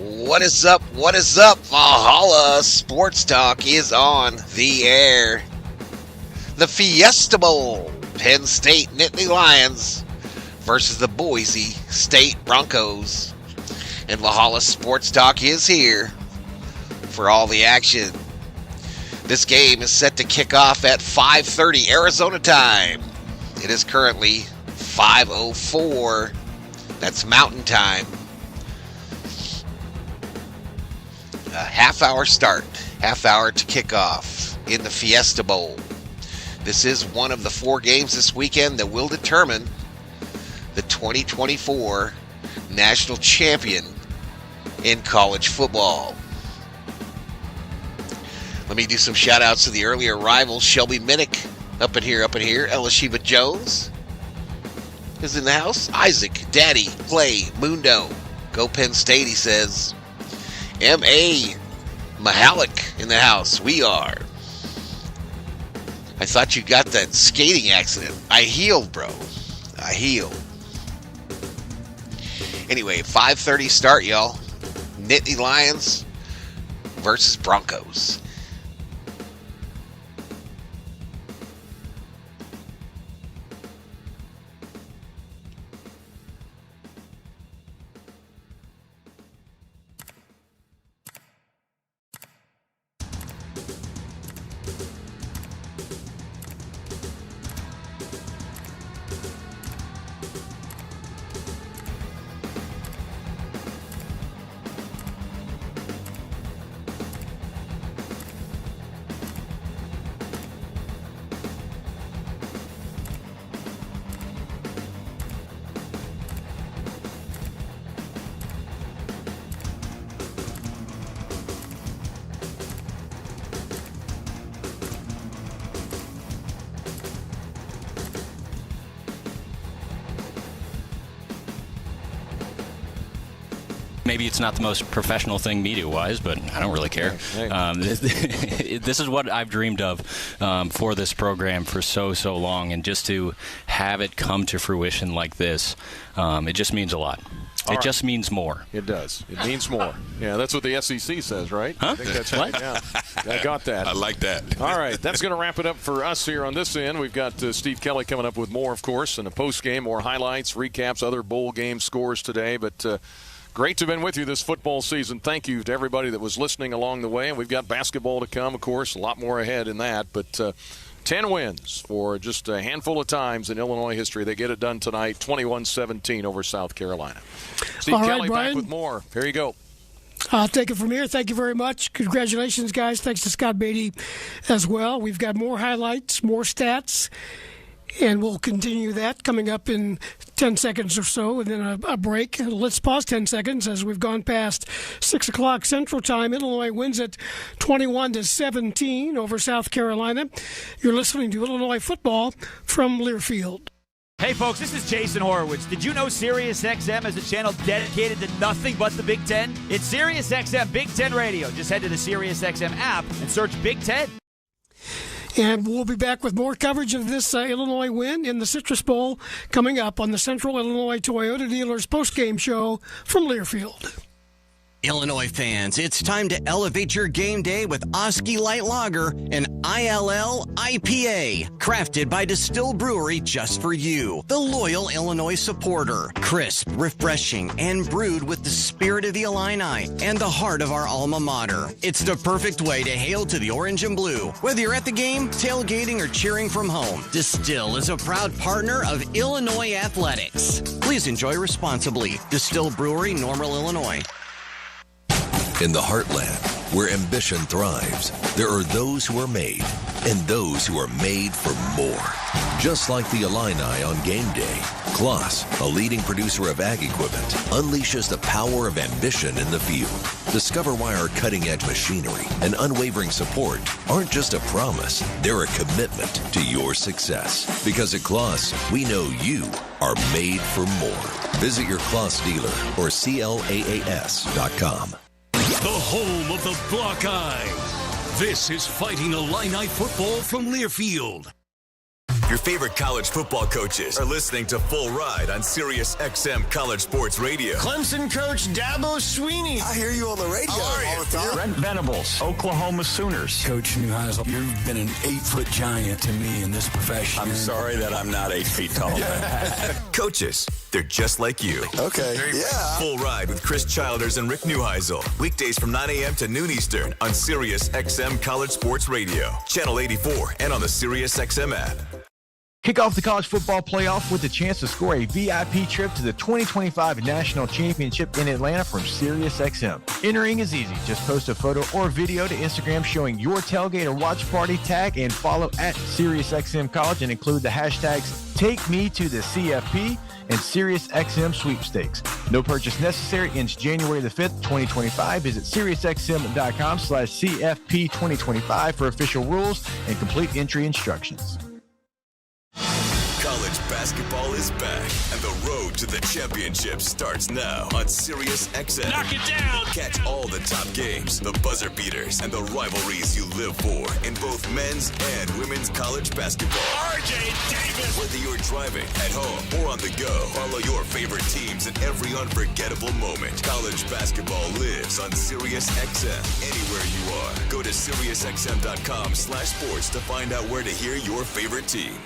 What is up? What is up? Valhalla Sports Talk is on the air. The Fiesta Bowl, Penn State Nittany Lions versus the Boise State Broncos. And Valhalla Sports Talk is here for all the action. This game is set to kick off at 5:30 Arizona time. It is currently 5:04. That's Mountain Time. A half-hour start, half-hour to kick off in the Fiesta Bowl. This is one of the 4 games this weekend that will determine the 2024 national champion in college football. Let me do some shout-outs to the earlier rivals. Shelby Minnick up in here. Elisheba Jones is in the house. Isaac, Daddy, Clay, Mundo. Go Penn State, he says. M.A. Mahalik in the house. We are. I thought you got that skating accident. I healed, bro. I healed. Anyway, 5:30 start, y'all. Nittany Lions versus Broncos. Maybe it's not the most professional thing media-wise, but I don't really care. Hey. This is what I've dreamed of for this program for so long, and just to have it come to fruition like this, it just means a lot. It just means more. It does. It means more. Yeah, that's what the SEC says, right? Huh? I think that's right. Yeah, I got that. I like that. All right, that's going to wrap it up for us here on this end. We've got Steve Kelly coming up with more, of course, and a post-game, more highlights, recaps, other bowl game scores today. But great to have been with you this football season. Thank you to everybody that was listening along the way. And we've got basketball to come, of course, a lot more ahead in that. But 10 wins for just a handful of times in Illinois history. They get it done tonight, 21-17 over South Carolina. Steve Kelly back with more. Here you go. I'll take it from here. Thank you very much. Congratulations, guys. Thanks to Scott Beatty as well. We've got more highlights, more stats, and we'll continue that coming up in 10 seconds or so, and then a break. Let's pause 10 seconds as we've gone past 6 o'clock Central Time. Illinois wins it 21-17 over South Carolina. You're listening to Illinois football from Learfield. Hey folks, this is Jason Horowitz. Did you know SiriusXM is a channel dedicated to nothing but the Big Ten? It's SiriusXM Big Ten Radio. Just head to the SiriusXM app and search Big Ten. And we'll be back with more coverage of this Illinois win in the Citrus Bowl coming up on the Central Illinois Toyota Dealers postgame show from Learfield. Illinois fans, it's time to elevate your game day with Oski Light Lager, an ILL IPA, crafted by Distill Brewery just for you, the loyal Illinois supporter. Crisp, refreshing, and brewed with the spirit of the Illini and the heart of our alma mater. It's the perfect way to hail to the orange and blue. Whether you're at the game, tailgating, or cheering from home, Distill is a proud partner of Illinois Athletics. Please enjoy responsibly. Distill Brewery, Normal, Illinois. In the heartland, where ambition thrives, there are those who are made and those who are made for more. Just like the Illini on game day, Kloss, a leading producer of ag equipment, unleashes the power of ambition in the field. Discover why our cutting-edge machinery and unwavering support aren't just a promise, they're a commitment to your success. Because at Kloss, we know you are made for more. Visit your Kloss dealer or CLAAS.com. The home of the Buckeye. This is Fighting Illini football from Learfield. Your favorite college football coaches are listening to Full Ride on Sirius XM College Sports Radio. Clemson coach Dabo Swinney. I hear you on the radio all the time. Brent Venables, Oklahoma Sooners. Coach Neuheisel, you've been an 8-foot giant to me in this profession. I'm sorry that I'm not 8 feet tall. Coaches, they're just like you. Okay, yeah. Full Ride with Chris Childers and Rick Neuheisel. Weekdays from 9 a.m. to noon Eastern on Sirius XM College Sports Radio. Channel 84 and on the Sirius XM app. Kick off the college football playoff with a chance to score a VIP trip to the 2025 National Championship in Atlanta from SiriusXM. Entering is easy. Just post a photo or video to Instagram showing your tailgate or watch party, tag and follow at SiriusXM College and include the hashtags TakeMeToTheCFP and SiriusXM Sweepstakes. No purchase necessary. Ends January the 5th, 2025. Visit SiriusXM.com/CFP2025 for official rules and complete entry instructions. College basketball is back, and the road to the championship starts now on Sirius XM. Knock it down! Catch all the top games, the buzzer beaters, and the rivalries you live for in both men's and women's college basketball. RJ Davis! Whether you're driving, at home, or on the go, follow your favorite teams in every unforgettable moment. College basketball lives on Sirius XM. Anywhere you are, go to SiriusXM.com/sports to find out where to hear your favorite team.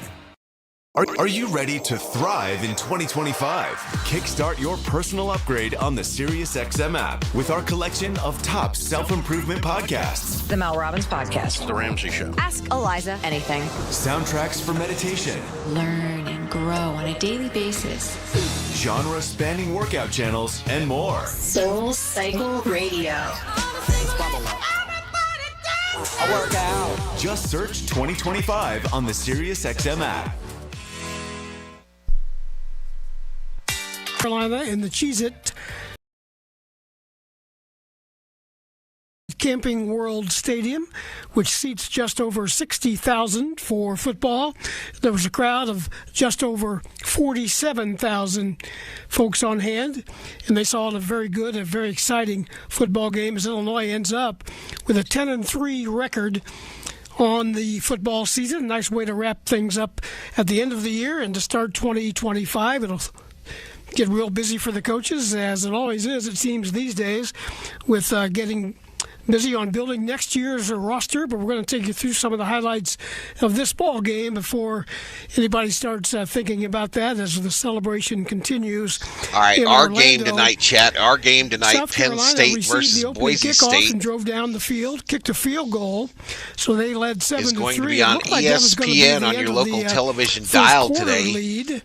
Are you ready to thrive in 2025? Kickstart your personal upgrade on the SiriusXM app with our collection of top self-improvement podcasts. The Mel Robbins Podcast. The Ramsey Show. Ask Eliza anything. Soundtracks for meditation. Learn and grow on a daily basis. Genre-spanning workout channels and more. Soul Cycle Radio. I work out. Just search 2025 on the SiriusXM app. Carolina in the Cheez-It Camping World Stadium, which seats just over 60,000 for football. There was a crowd of just over 47,000 folks on hand, and they saw a very good, a very exciting football game as Illinois ends up with a 10-3 record on the football season. Nice way to wrap things up at the end of the year and to start 2025. It'll get real busy for the coaches, as it always is, it seems, these days, with getting busy on building next year's roster. But we're going to take you through some of the highlights of this ball game before anybody starts thinking about that as the celebration continues. All right, our game tonight, chat. Our game tonight, South Penn Carolina State versus the Boise kickoff State. And drove down the field, kicked a field goal, so they led 7-3. Is going to be on ESPN on your local television dial today. Lead.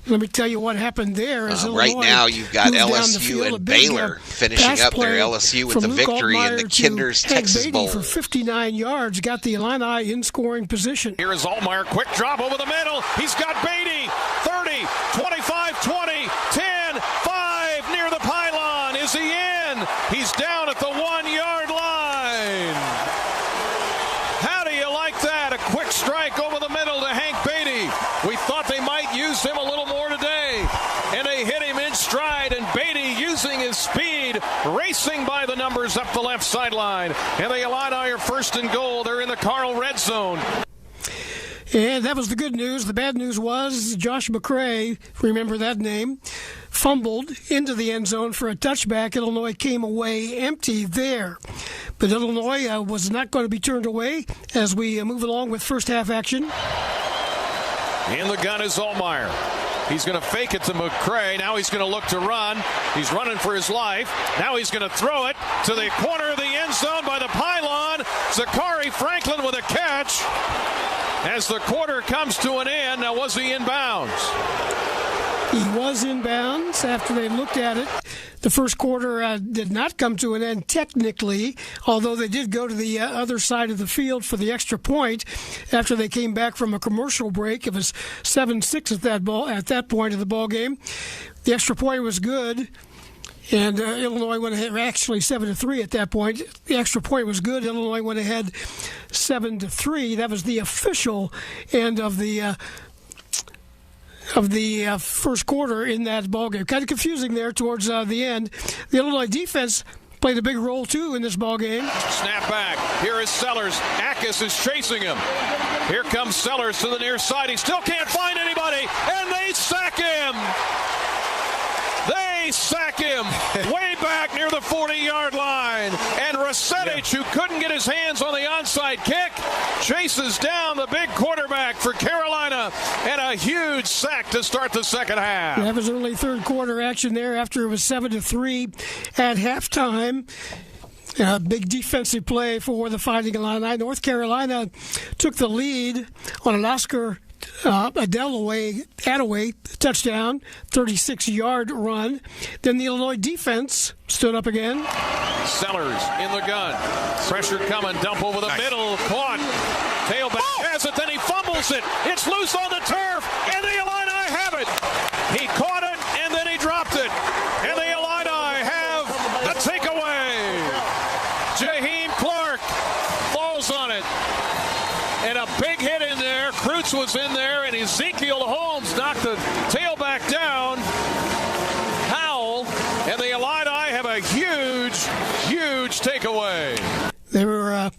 Let me tell you what happened there. Right now, you've got LSU and Baylor finishing up their LSU with the victory in the Kinder's Texas Bowl. For 59 yards, got the Illini in scoring position. Here is Allmeyer, quick drop over the middle. He's got Beatty, 30, 25, 20, 10, 5, near the pylon. Is he in? He's down at the 1-yard line. How do you like that? A quick strike over the middle to Hank Beatty. We thought they might use him a little more today, and they hit him in stride, and Beatty using his speed, racing by the numbers up the left sideline. And the Illini are first and goal. They're in the Carl red zone. And that was the good news. The bad news was Josh McCray, remember that name, fumbled into the end zone for a touchback. Illinois came away empty there. But Illinois was not going to be turned away as we move along with first half action. In the gun is Allmeyer. He's going to fake it to McCray. Now he's going to look to run. He's running for his life. Now he's going to throw it to the corner of the end zone by the pylon. Zachary Franklin with a catch. As the quarter comes to an end, now was he in bounds? He was in bounds after they looked at it. The first quarter did not come to an end technically, although they did go to the other side of the field for the extra point after they came back from a commercial break. It was 7-6 at that point of the ball game. The extra point was good, and Illinois went ahead. Actually, 7-3 at that point. The extra point was good. Illinois went ahead 7-3. That was the official end of the first quarter in that ballgame. Kind of confusing there towards the end. The Illinois defense played a big role, too, in this ballgame. Snap back. Here is Sellers. Akis is chasing him. Here comes Sellers to the near side. He still can't find anybody, and they sack him. They sack him way back near the 40-yard line. And Rasetic, who couldn't get his hands on the onside kick, chases down the big quarterback for Carolina, and a huge sack to start the second half. That was early third quarter action there after it was 7-3 at halftime. Big defensive play for the Fighting Illini. North Carolina took the lead on an Oscar Attaway touchdown, 36-yard run. Then the Illinois defense stood up again. Sellers in the gun. Pressure coming. Dump over the middle. Caught. Tailback has it. Then he fumbles it. It's loose on the turf. And the Illini have it. He caught it and then he dropped it. And the Illini have a takeaway. Jaheim Clark falls on it. And a big hit in there. Kreutz was in there, and Ezekiel Holmes knocked the tailback down. Howell, and the Illini have a huge takeaway. They were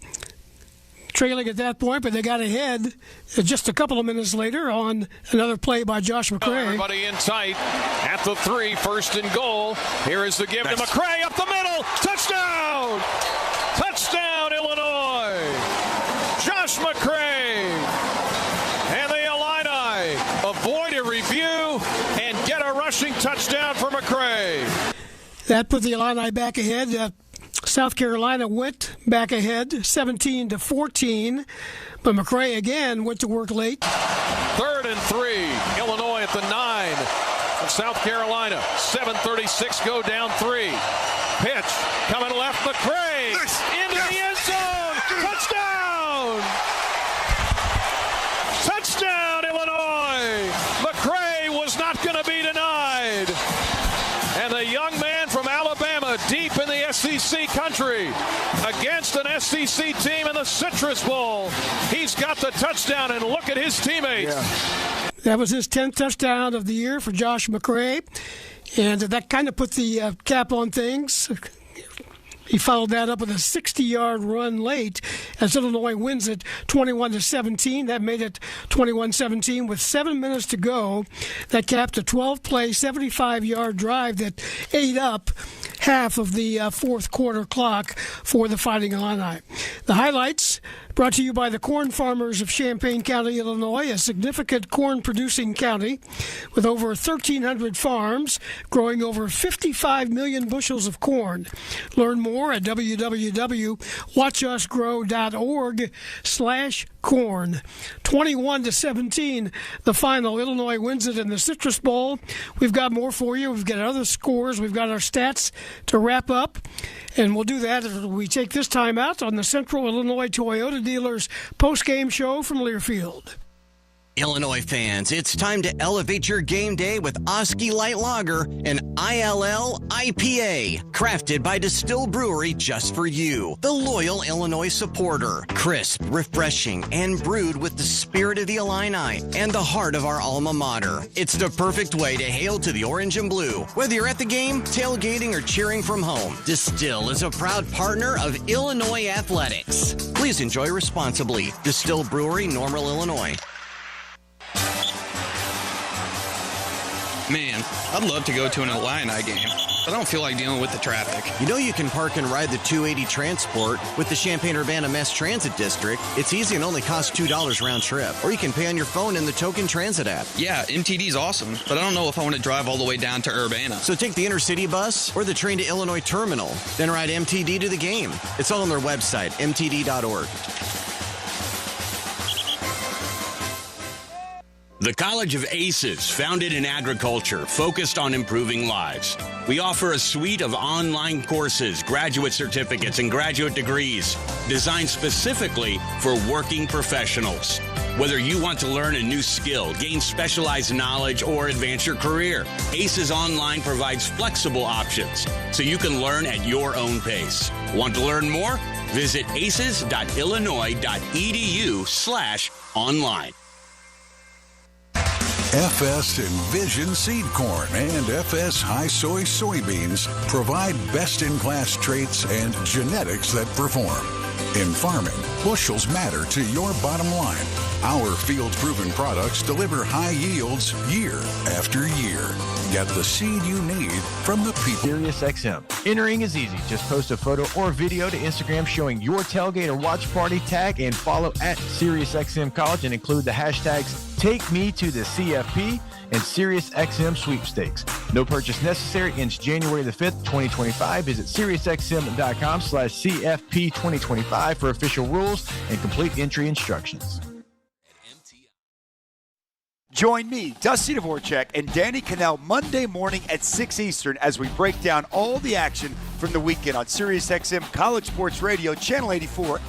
trailing at that point, but they got ahead just a couple of minutes later on another play by Josh McCray. Everybody in tight at the 3, 1st and goal. Here is the give to McCray up the middle. Touchdown! Touchdown, Illinois! Josh McCray. And the Illini avoid a review and get a rushing touchdown for McCray. That put the Illini back ahead. South Carolina went back ahead 17-14, but McCray again went to work late. 3rd and 3. Illinois at the 9 of South Carolina. 7:36 go down 3. Pitch coming left. McCray into the end zone. Touchdown! Touchdown, Illinois! McCray was not going to be denied. And the young man from Alabama, deep in the SEC country, against an SEC team in the Citrus Bowl. He's got the touchdown, and look at his teammates. Yeah. That was his 10th touchdown of the year for Josh McCray, and that kind of put the cap on things. He followed that up with a 60-yard run late as Illinois wins it 21-17. That made it 21-17 with 7 minutes to go. That capped a 12-play, 75-yard drive that ate up half of the fourth quarter clock for the Fighting Illini. The highlights brought to you by the corn farmers of Champaign County, Illinois, a significant corn-producing county with over 1,300 farms growing over 55 million bushels of corn. Learn more at www.watchusgrow.org/corn. 21-17, the final. Illinois wins it in the Citrus Bowl. We've got more for you. We've got other scores. We've got our stats to wrap up. And we'll do that as we take this time out on the Central Illinois Toyota Dealers post-game show from Learfield. Illinois fans, it's time to elevate your game day with Oski Light Lager, an ILL IPA, crafted by Distill Brewery just for you, the loyal Illinois supporter. Crisp, refreshing, and brewed with the spirit of the Illini and the heart of our alma mater. It's the perfect way to hail to the orange and blue. Whether you're at the game, tailgating, or cheering from home, Distill is a proud partner of Illinois Athletics. Please enjoy responsibly. Distill Brewery, Normal, Illinois. Man, I'd love to go to an Illini game, but I don't feel like dealing with the traffic. You know you can park and ride the 280 Transport with the Champaign-Urbana Mass Transit District. It's easy and only costs $2 round trip. Or you can pay on your phone in the Token Transit app. Yeah, MTD's awesome, but I don't know if I want to drive all the way down to Urbana. So take the intercity bus or the train to Illinois Terminal, then ride MTD to the game. It's all on their website, mtd.org. The College of Aces, founded in agriculture, focused on improving lives. We offer a suite of online courses, graduate certificates, and graduate degrees designed specifically for working professionals. Whether you want to learn a new skill, gain specialized knowledge, or advance your career, Aces Online provides flexible options so you can learn at your own pace. Want to learn more? Visit aces.illinois.edu/online. FS Envision Seed Corn and FS High Soy Soybeans provide best-in-class traits and genetics that perform. In farming, bushels matter to your bottom line. Our field-proven products deliver high yields year after year. Get the seed you need from the people. SiriusXM. Entering is easy. Just post a photo or video to Instagram showing your tailgate or watch party, tag and follow at SiriusXM College and include the hashtags Take Me to the CFP and SiriusXM Sweepstakes. No purchase necessary. Ends January the 5th, 2025. Visit SiriusXM.com/CFP2025 for official rules and complete entry instructions. Join me, Dusty Dvorak, and Danny Cannell Monday morning at 6 Eastern as we break down all the action from the weekend on SiriusXM College Sports Radio, Channel 84.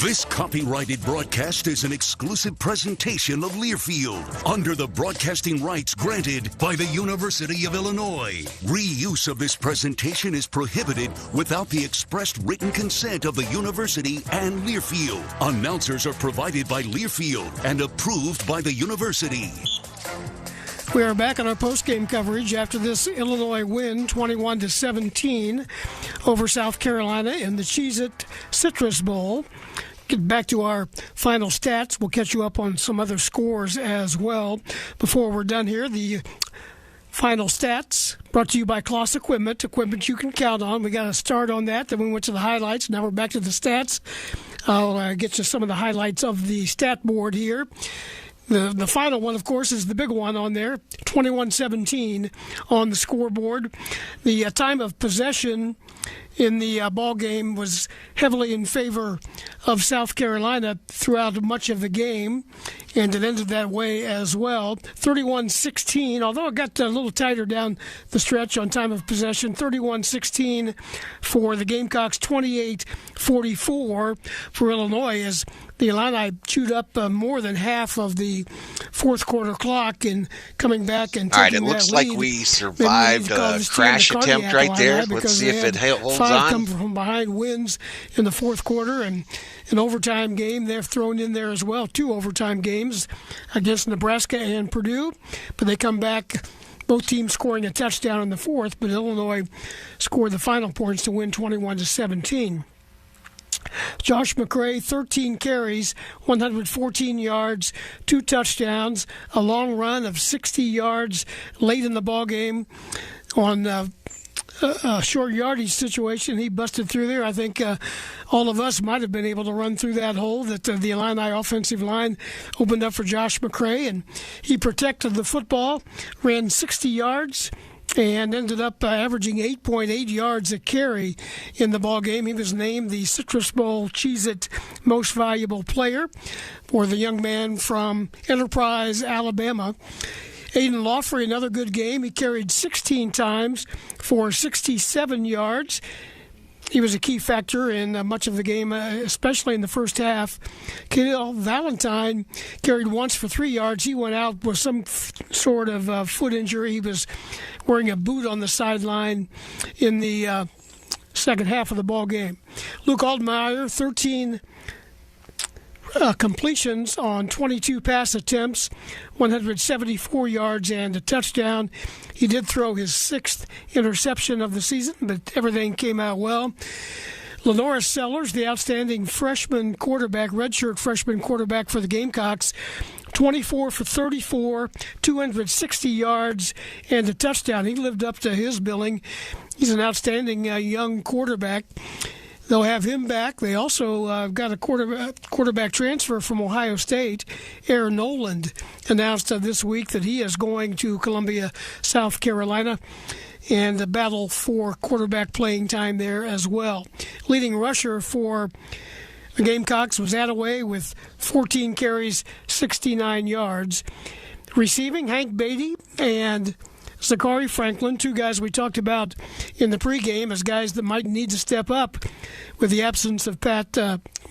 This copyrighted broadcast is an exclusive presentation of Learfield under the broadcasting rights granted by the University of Illinois. Reuse of this presentation is prohibited without the expressed written consent of the university and Learfield. Announcers are provided by Learfield and approved by the university. We are back on our post-game coverage after this Illinois win, 21-17 over South Carolina in the Cheez-It Citrus Bowl. Get back to our final stats. We'll catch you up on some other scores as well. Before we're done here, the final stats brought to you by Kloss Equipment you can count on. We got a start on that. Then we went to the highlights. Now we're back to the stats. I'll get you some of the highlights of the stat board here. The final one, of course, is the big one on there, 21-17 on the scoreboard. The time of possession in the ball game was heavily in favor of South Carolina throughout much of the game, and it ended that way as well. 31-16, although it got a little tighter down the stretch on time of possession. 31-16 for the Gamecocks, 28-44 for Illinois, as the Illini chewed up more than half of the fourth quarter clock and coming back and taking that lead. All right, it looks like we survived a crash attempt right there. Let's see if it holds on. 5 come from behind wins in the fourth quarter, and an overtime game they've thrown in there as well. 2 overtime games against Nebraska and Purdue, but they come back, both teams scoring a touchdown in the fourth, but Illinois scored the final points to win 21-17. Josh McCray, 13 carries, 114 yards, 2 touchdowns, a long run of 60 yards late in the ball game on a short yardage situation. He busted through there. I think all of us might have been able to run through that hole that the Illini offensive line opened up for Josh McCray, and he protected the football, ran 60 yards, and ended up averaging 8.8 yards a carry in the ball game. He was named the Citrus Bowl Cheez-It Most Valuable Player for the young man from Enterprise, Alabama. Aiden Lawfrey, another good game. He carried 16 times for 67 yards. He was a key factor in much of the game, especially in the first half. Khalil Valentine carried once for 3 yards. He went out with some sort of foot injury. He was wearing a boot on the sideline in the second half of the ball game. Luke Altmaier, 13 completions on 22 pass attempts, 174 yards and a touchdown. He did throw his 6th interception of the season, but everything came out well. Lenoris Sellers, the outstanding freshman quarterback, redshirt freshman quarterback for the Gamecocks, 24 for 34, 260 yards and a touchdown. He lived up to his billing. He's an outstanding young quarterback. They'll have him back. They also got a quarterback transfer from Ohio State. Aaron Noland announced this week that he is going to Columbia, South Carolina, and a battle for quarterback playing time there as well. Leading rusher for the Gamecocks was Attaway with 14 carries, 69 yards. Receiving, Hank Beatty and Zachary Franklin, 2 guys we talked about in the pregame as guys that might need to step up with the absence of Pat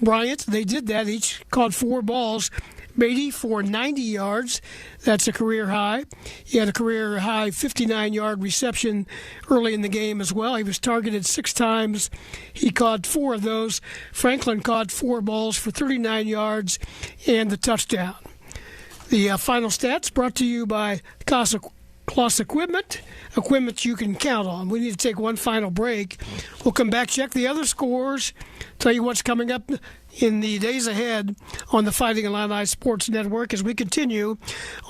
Bryant. They did that. Each caught 4 balls. Beatty for 90 yards. That's a career high. He had a career high 59-yard reception early in the game as well. He was targeted 6 times. He caught 4 of those. Franklin caught 4 balls for 39 yards and the touchdown. The final stats brought to you by Kloss plus equipment you can count on. We need to take one final break. We'll come back, check the other scores, tell you what's coming up in the days ahead on the Fighting Illini Sports Network as we continue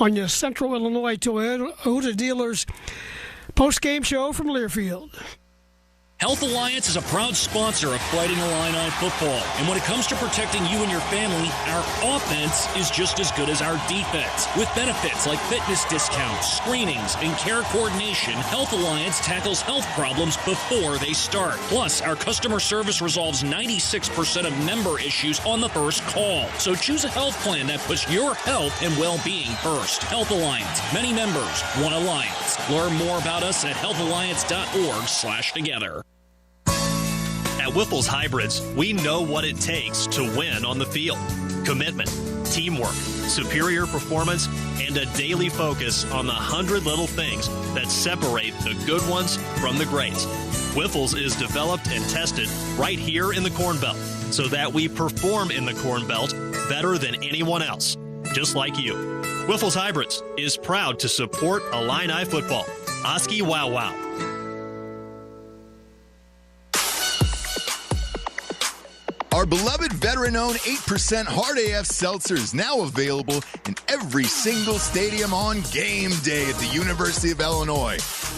on your Central Illinois Toyota Dealers post-game show from Learfield. Health Alliance is a proud sponsor of Fighting Illini football. And when it comes to protecting you and your family, our offense is just as good as our defense. With benefits like fitness discounts, screenings, and care coordination, Health Alliance tackles health problems before they start. Plus, our customer service resolves 96% of member issues on the first call. So choose a health plan that puts your health and well-being first. Health Alliance. Many members, one alliance. Learn more about us at healthalliance.org/together. At Whiffles Hybrids, we know what it takes to win on the field. Commitment, teamwork, superior performance, and a daily focus on the 100 little things that separate the good ones from the greats. Whiffles is developed and tested right here in the Corn Belt so that we perform in the Corn Belt better than anyone else, just like you. Whiffles Hybrids is proud to support Illini football. Oski Wow Wow. Our beloved veteran-owned 8% Hard AF Seltzer is now available in every single stadium on game day at the University of Illinois.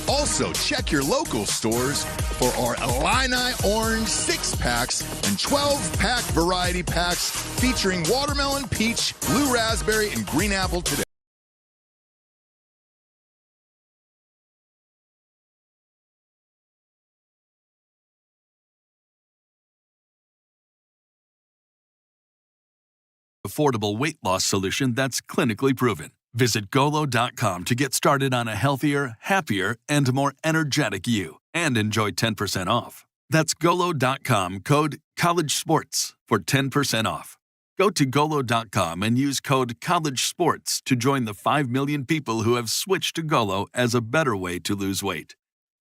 Also, check your local stores for our Illini Orange 6-packs and 12-pack variety packs featuring watermelon, peach, blue raspberry, and green apple today. Affordable weight loss solution that's clinically proven. Visit Golo.com to get started on a healthier, happier, and more energetic you, and enjoy 10% off. That's Golo.com, code COLLEGESPORTS for 10% off. Go to Golo.com and use code COLLEGESPORTS to join the 5 million people who have switched to Golo as a better way to lose weight.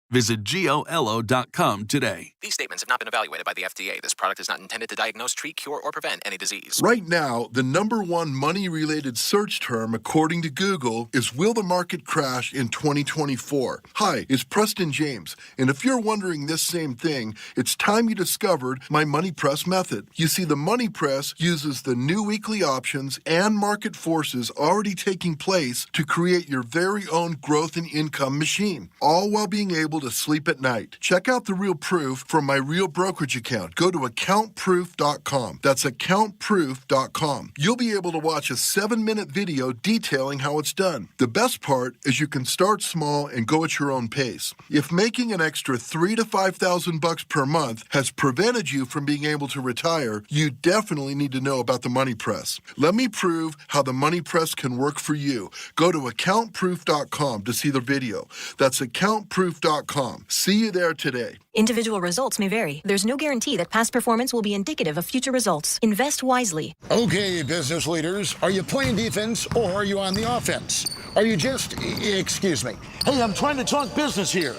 Visit GOLO.com today. These statements have not been evaluated by the FDA. This product is not intended to diagnose, treat, cure, or prevent any disease. Right now, the #1 money-related search term, according to Google, is will the market crash in 2024? Hi, it's Preston James, and if you're wondering this same thing, it's time you discovered my Money Press method. You see, the Money Press uses the new weekly options and market forces already taking place to create your very own growth and income machine, all while being able to sleep at night. Check out the real proof from my real brokerage account. Go to accountproof.com. That's accountproof.com. You'll be able to watch a 7-minute video detailing how it's done. The best part is you can start small and go at your own pace. If making an extra $3,000 to $5,000 per month has prevented you from being able to retire, you definitely need to know about the Money Press. Let me prove how the Money Press can work for you. Go to accountproof.com to see the video. That's accountproof.com. See you there today. Individual results may vary. There's no guarantee that past performance will be indicative of future results. Invest wisely. Okay, business leaders, are you playing defense or are you on the offense? Are you just, excuse me. Hey, I'm trying to talk business here.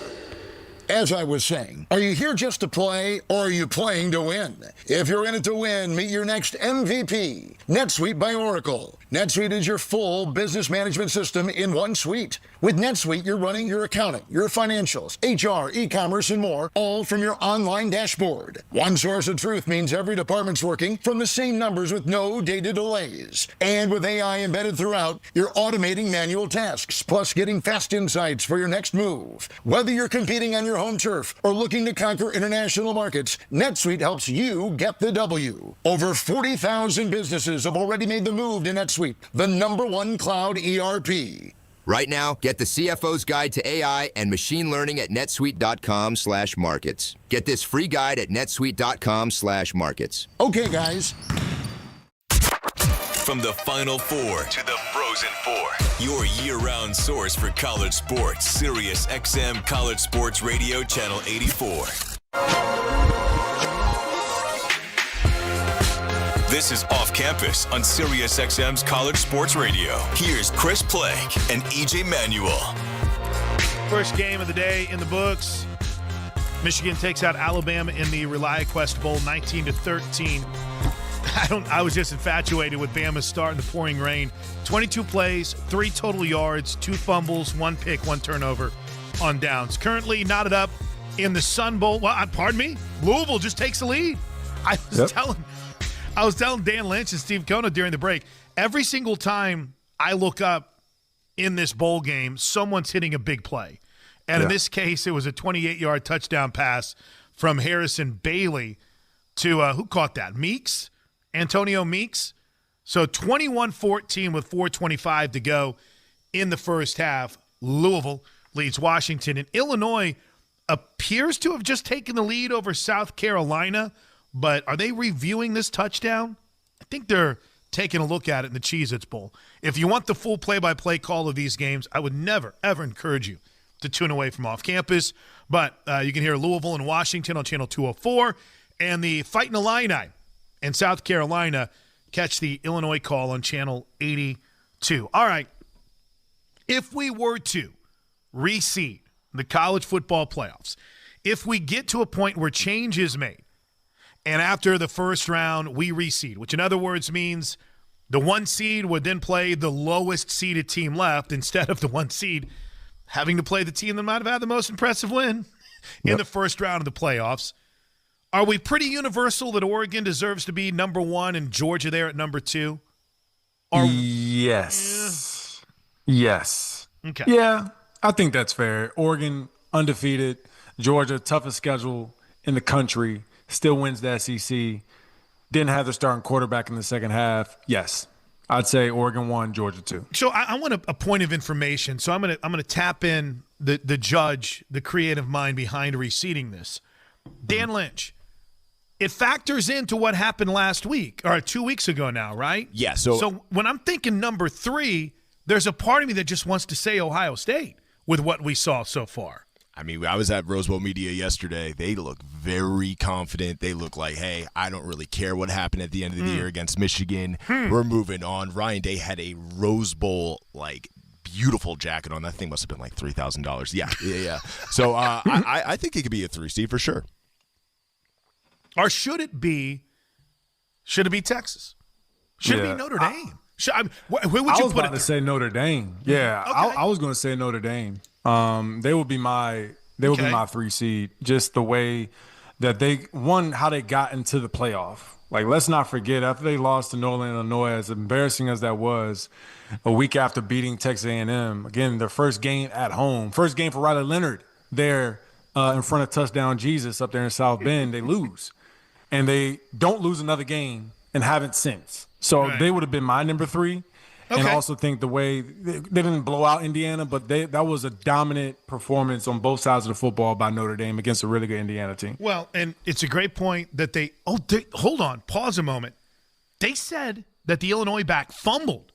As I was saying, are you here just to play or are you playing to win? If you're in it to win, meet your next MVP, NetSuite by Oracle. NetSuite is your full business management system in one suite. With NetSuite, you're running your accounting, your financials, HR, e-commerce, and more, all from your online dashboard. One source of truth means every department's working from the same numbers with no data delays. And with AI embedded throughout, you're automating manual tasks, plus getting fast insights for your next move. Whether you're competing on your home turf or looking to conquer international markets, NetSuite helps you get the W. Over 40,000 businesses have already made the move to NetSuite, the #1 cloud ERP. Right now, get the CFO's Guide to AI and Machine Learning at netsuite.com/markets. Get this free guide at netsuite.com/markets. Okay, guys. From the Final Four to the Frozen Four, your year-round source for college sports, Sirius XM College Sports Radio, Channel 84. This is Off Campus on Sirius XM's College Sports Radio. Here's Chris Plank and EJ Manuel. First game of the day in the books. Michigan takes out Alabama in the ReliQuest Bowl 19-13. I was just infatuated with Bama's start in the pouring rain. 22 plays, 3 total yards, 2 fumbles, 1 pick, 1 turnover on downs. Currently knotted up in the Sun Bowl. Well, pardon me, Louisville just takes the lead. I was telling Dan Lynch and Steve Kono during the break, every single time I look up in this bowl game, someone's hitting a big play. And in this case, it was a 28-yard touchdown pass from Harrison Bailey to who caught that? Meeks? Antonio Meeks. So 21-14 with 4:25 to go in the first half. Louisville leads Washington. And Illinois appears to have just taken the lead over South Carolina. But are they reviewing this touchdown? I think they're taking a look at it in the Cheez-Its Bowl. If you want the full play-by-play call of these games, I would never, ever encourage you to tune away from off campus. But you can hear Louisville and Washington on Channel 204. And the Fighting Illini in South Carolina catch the Illinois call on Channel 82. All right. If we were to reseed the college football playoffs, if we get to a point where change is made, and after the first round we reseed, which in other words means the 1 seed would then play the lowest seeded team left instead of the 1 seed having to play the team that might have had the most impressive win in the first round of the playoffs. Are we pretty universal that Oregon deserves to be number 1 and Georgia there at number 2? Yes. Yes. Okay. Yeah, I think that's fair. Oregon, undefeated. Georgia, toughest schedule in the country. Still wins the SEC. Didn't have their starting quarterback in the second half. Yes. I'd say Oregon 1, Georgia 2. So I want a point of information. So I'm gonna tap in the judge, the creative mind behind reseeding this. Dan Lynch. It factors into what happened last week, or 2 weeks ago now, right? Yeah. So when I'm thinking number 3, there's a part of me that just wants to say Ohio State with what we saw so far. I mean, I was at Rose Bowl Media yesterday. They look very confident. They look like, hey, I don't really care what happened at the end of the year against Michigan. We're moving on. Ryan Day had a Rose Bowl, beautiful jacket on. That thing must have been like $3,000. Yeah. So I think it could be a 3 seed for sure. Or should it be Texas? Should it be Notre Dame? Where would you put it? I was about to say Notre Dame. Yeah, Okay. I was going to say Notre Dame. They would be my 3 seed. Just the way that how they got into the playoff. Let's not forget, after they lost to Northern Illinois, as embarrassing as that was, a week after beating Texas A&M, again, their first game at home, first game for Riley Leonard there in front of Touchdown Jesus up there in South Bend, they lose. And they don't lose another game and haven't since. So They would have been my number 3. Okay. And I also think the way they didn't blow out Indiana, but that was a dominant performance on both sides of the football by Notre Dame against a really good Indiana team. Well, and it's a great point that hold on, pause a moment. They said that the Illinois back fumbled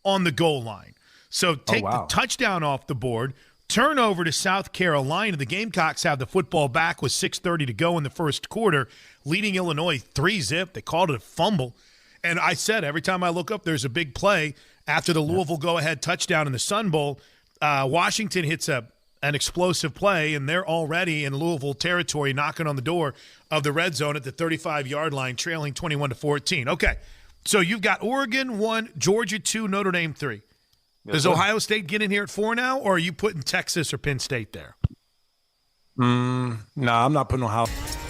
on the goal line. So take the touchdown off the board, turnover to South Carolina. The Gamecocks have the football back with 6:30 to go in the first quarter, leading Illinois 3-0. They called it a fumble. And I said every time I look up, there's a big play. After the Louisville go-ahead touchdown in the Sun Bowl, Washington hits an explosive play, and they're already in Louisville territory knocking on the door of the red zone at the 35-yard line, trailing 21-14. Okay, so you've got Oregon 1, Georgia 2, Notre Dame 3. Does Ohio State get in here at 4 now, or are you putting Texas or Penn State there? No, I'm not putting Ohio.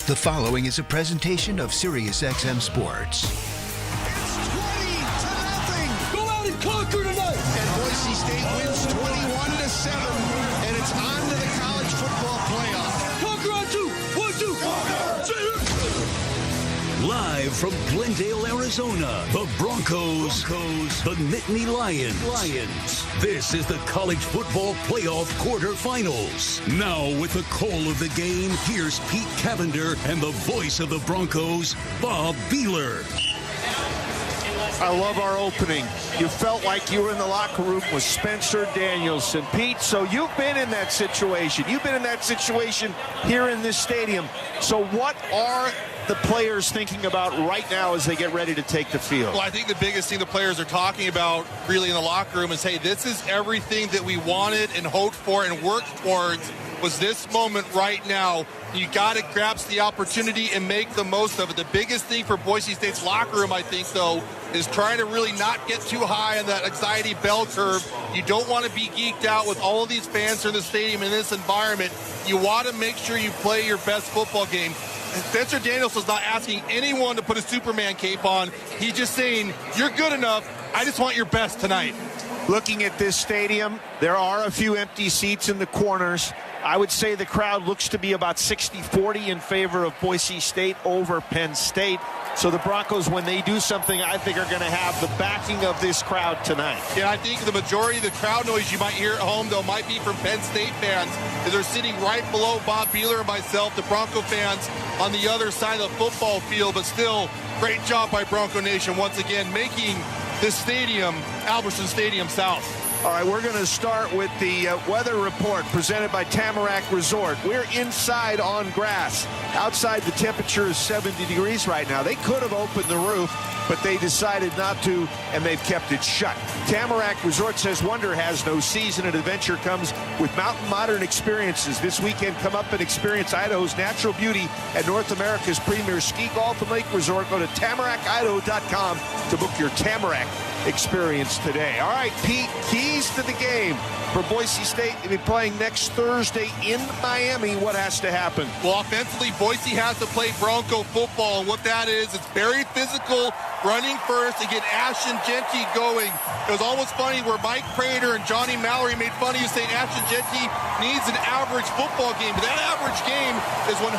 The following is a presentation of SiriusXM Sports. Conquer tonight. And Boise State wins 21-7, and it's on to the college football playoff. Conquer on 2. 1, 2. Live from Glendale, Arizona, the Broncos, the Nittany Lions. This is the college football playoff quarterfinals. Now with the call of the game, here's Pete Cavender and the voice of the Broncos, Bob Beeler. I love our opening. You felt like you were in the locker room with Spencer Danielson. Pete, so you've been in that situation. You've been in that situation here in this stadium. So what are the players thinking about right now as they get ready to take the field? Well, I think the biggest thing the players are talking about really in the locker room is, hey, this is everything that we wanted and hoped for and worked towards was this moment right now. You got to grasp the opportunity and make the most of it. The biggest thing for Boise State's locker room, I think, though, is trying to really not get too high on that anxiety bell curve. You don't want to be geeked out with all of these fans in the stadium in this environment. You want to make sure you play your best football game. Spencer Danielson's not asking anyone to put a Superman cape on. He's just saying, you're good enough. I just want your best tonight. Looking at this stadium, there are a few empty seats in the corners. I would say the crowd looks to be about 60-40 in favor of Boise State over Penn State. So the Broncos, when they do something, I think are going to have the backing of this crowd tonight. Yeah, I think the majority of the crowd noise you might hear at home, though, might be from Penn State fans, as they're sitting right below Bob Beeler and myself, the Bronco fans, on the other side of the football field. But still, great job by Bronco Nation once again, making this stadium, Albertson Stadium South. All right, we're going to start with the weather report presented by Tamarack Resort. We're inside on grass. Outside, the temperature is 70 degrees right now. They could have opened the roof, but they decided not to, and they've kept it shut. Tamarack Resort says wonder has no season, and adventure comes with mountain modern experiences. This weekend, come up and experience Idaho's natural beauty at North America's premier ski, golf, and lake resort. Go to TamarakIdaho.com to book your Tamarack experience today. All right, Pete, keys to the game for Boise State to be playing next Thursday in Miami. What has to happen? Well, offensively, Boise has to play Bronco football, and what that is, it's very physical, running first to get Ashton Genty going. It was almost funny where Mike Prater and Johnny Mallory made fun of you saying Ashton Genty needs an average football game, but that average game is 190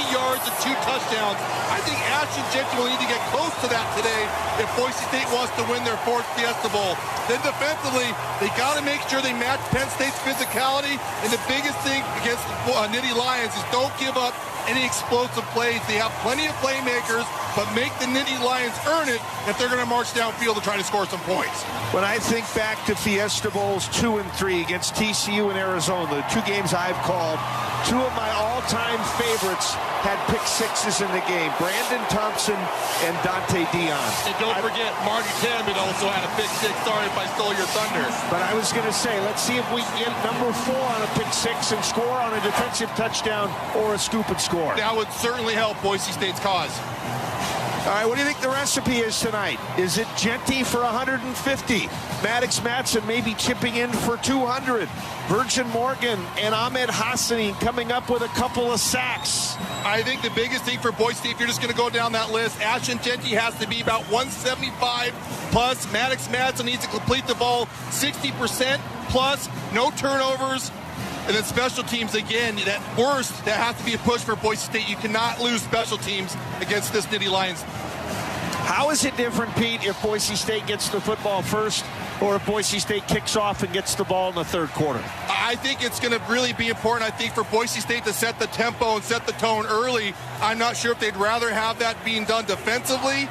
yards and 2 touchdowns. I think Ashton Genty will need to get close to that today if Boise State wants to win their 4th Fiesta Bowl. Then defensively, they got to make sure they match Penn State's physicality, and the biggest thing against the Nittany Lions is don't give up any explosive plays. They have plenty of playmakers, but make the Nittany Lions earn it if they're going to march downfield to try to score some points. When I think back to Fiesta Bowls 2 and 3 against TCU and Arizona, the 2 games I've called, 2 of my all-time favorites had pick sixes in the game. Brandon Thompson and Dante Dion. And don't forget, Marty Tammett also had a pick six. Sorry if I stole your thunder. But I was going to say, let's see if we can get number 4 on a pick six and score on a defensive touchdown or a scoop and score. That would certainly help Boise State's cause. All right, what do you think the recipe is tonight? Is it Genty for 150? Maddox Matson maybe chipping in for 200. Virgin Morgan and Ahmed Hassani coming up with a couple of sacks. I think the biggest thing for Boise State, if you're just going to go down that list, Ashton Genty has to be about 175 plus. Maddox Matson needs to complete the ball 60% plus, no turnovers. And then special teams, again, that has to be a push for Boise State. You cannot lose special teams against this Nittany Lions. How is it different, Pete, if Boise State gets the football first or if Boise State kicks off and gets the ball in the 3rd quarter? I think it's going to really be important, I think, for Boise State to set the tempo and set the tone early. I'm not sure if they'd rather have that being done defensively.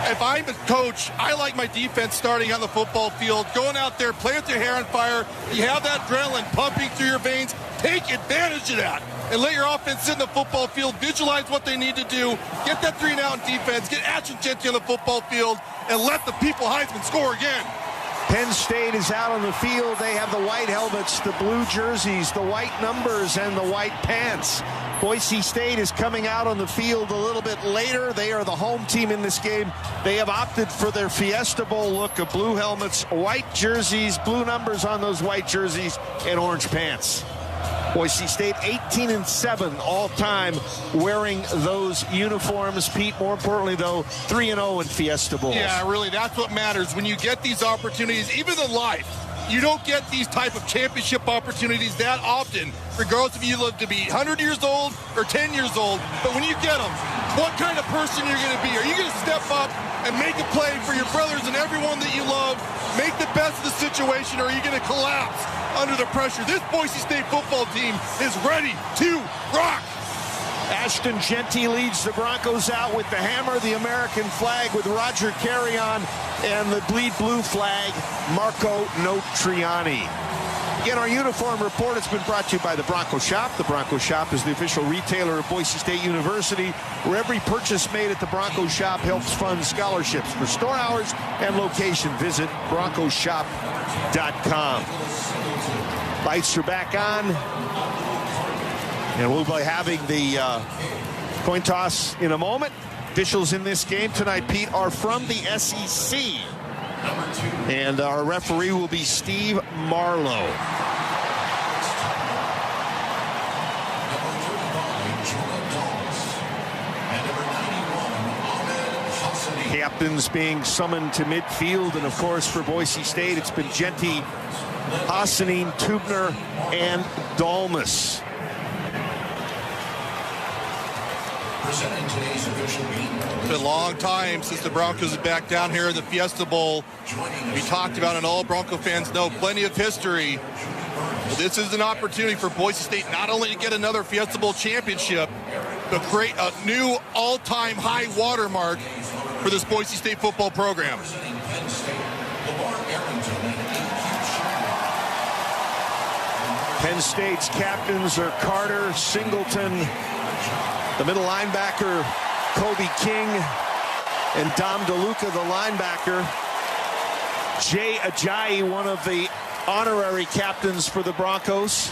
If I'm a coach, I like my defense starting on the football field, going out there, play with your hair on fire. You have that adrenaline pumping through your veins. Take advantage of that and let your offense sit in the football field. Visualize what they need to do. Get that 3-and-out defense. Get Ashton Genty on the football field and let the people Heisman score again. Penn State is out on the field. They have the white helmets, the blue jerseys, the white numbers, and the white pants. Boise State is coming out on the field a little bit later. They are the home team in this game. They have opted for their Fiesta Bowl look of blue helmets, white jerseys, blue numbers on those white jerseys, and orange pants. Boise State 18-7 all-time wearing those uniforms. Pete, more importantly, though, 3-0 in Fiesta Bowls. Yeah, really, that's what matters. When you get these opportunities, even in life, you don't get these type of championship opportunities that often, regardless if you live to be 100 years old or 10 years old. But when you get them, what kind of person you're going to be? Are you going to step up and make a play for your brothers and everyone that you love, make the best of the situation, or are you going to collapse under the pressure? This Boise State football team is ready to rock. Ashton Genty leads the Broncos out with the hammer, the American flag with Roger Carrion, and the bleed blue flag, Marco Notriani. Again, our uniform report has been brought to you by the Bronco Shop. The Bronco Shop is the official retailer of Boise State University, where every purchase made at the Bronco Shop helps fund scholarships. For store hours and location, visit broncoshop.com. Lights are back on. And we'll be having the coin toss in a moment. Officials in this game tonight, Pete, are from the SEC. And our referee will be Steve Marlowe. Captains being summoned to midfield, and of course for Boise State, it's been Genty, Hassanin, Tubner, and Dalmas. It's been a long time since the Broncos are back down here in the Fiesta Bowl. We talked about it, and all Bronco fans know plenty of history. But this is an opportunity for Boise State not only to get another Fiesta Bowl championship, but create a new all-time high watermark for this Boise State football program. Penn State's captains are Carter, Singleton, the middle linebacker, Kobe King, and Dom DeLuca, the linebacker. Jay Ajayi, one of the honorary captains for the Broncos.